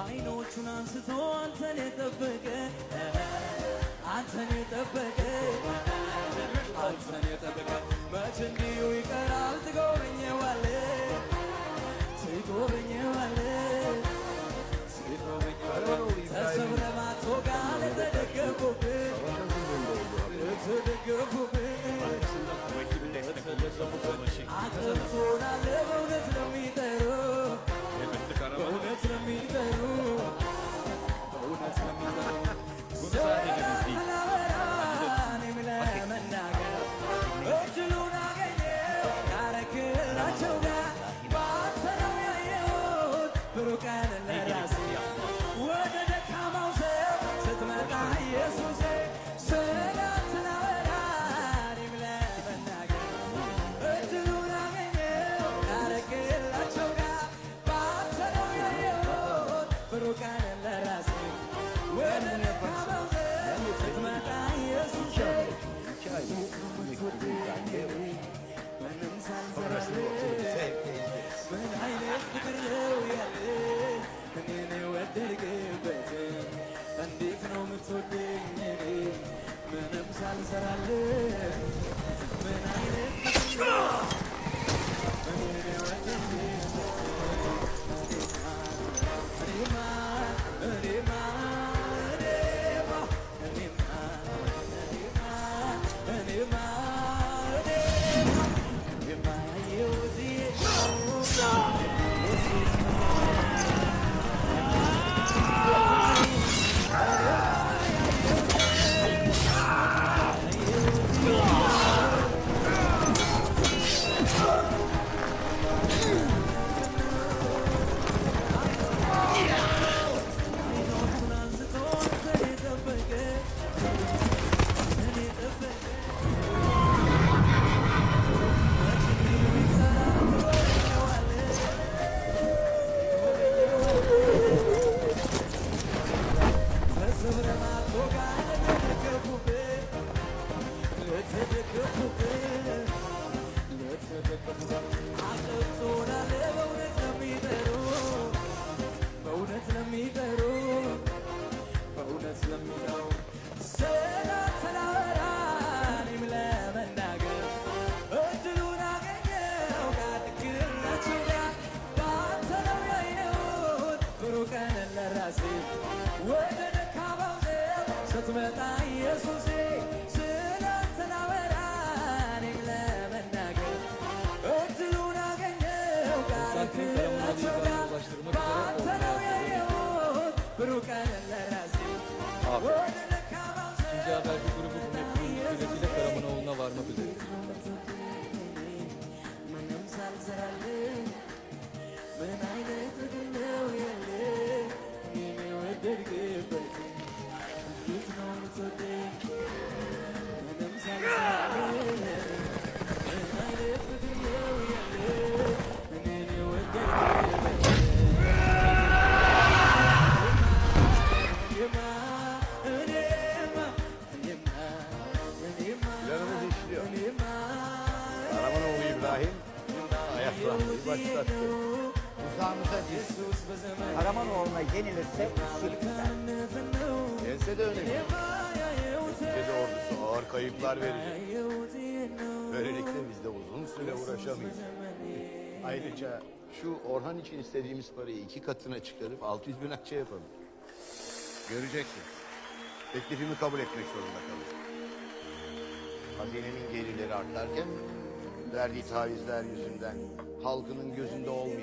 አይኖቹን አንስቶ አንተን የጠበቀ አንተን የጠበቀ አንተን የጠበቀ መች እንዲሁ ይቀራል? ትጎበኘዋለህ ትጎበኘዋለህ ትጎበኘዋለህ ተሰብረህ ማትወጋ ለተደገፉብህ አቅም ትሆናለህ በእውነት ለሚጠሩ በእውነት ለሚጠሩ በእውነት ለሚጠሩ እኔም ለመናገር እድሉን አገኘሁ ካረክላቸው ጋር በአንተ ነው ያየሁት ብሩህ ቀን ለራሴ ወደ ደካማው ሰው ስትመጣ ኢየሱሴ ስላንተ ላወራ እኔም ለመናገር እድሉን አገኘሁ ካረክላቸው ጋር በአንተ ነው ያየሁት ብሩህ ቀን ለራሴ ወደ ደካማው ሰው ስትመጣ ኢየሱሴ ምንም ሳልሰራልህ ምን አይነት ፍቅር ነው ያለህ እኔን የወደድክበት እንዴት ነው የምትወደኝ እኔ ምንም ሳልሰራልህ ምን አይነት ፍቅር ነው እኔን የወደድክበት እኔማ እኔማ ወደ ደካማው ስትመጣ ኢየሱሴ ስላንተ ላወራ እኔም ለመናገር እድሉን አገኘሁ ካረክላቸው ጋር በአንተ ነው ያየሁት ብሩህ ቀን ለራሴ ወደ ደካማው ምንም ሳልሰራልህ ምን አይነት ፍቅር ነው ያለህ እኔን የወደድክበት እንዴት ነው የምትወደኝ ምንም ሳልሰራልህ ምን አይነት ፍቅር ነው ያለህ እኔን የወደድክበት Uzağımıza düştü. Karamanoğlu'na yenilirse ilk biter. Yense de önemli. Türkiye'de ordusu ağır kayıplar verecek. Böylelikle biz de uzun süre uğraşamayız. Ayrıca şu Orhan için istediğimiz parayı 2 katına çıkarıp 600 bin akçe yapalım. Göreceksin. Teklifimi kabul etmek zorunda kalacak. Hazinenin gelirleri artarken verdiği tavizler yüzünden halkının gözünde olmayan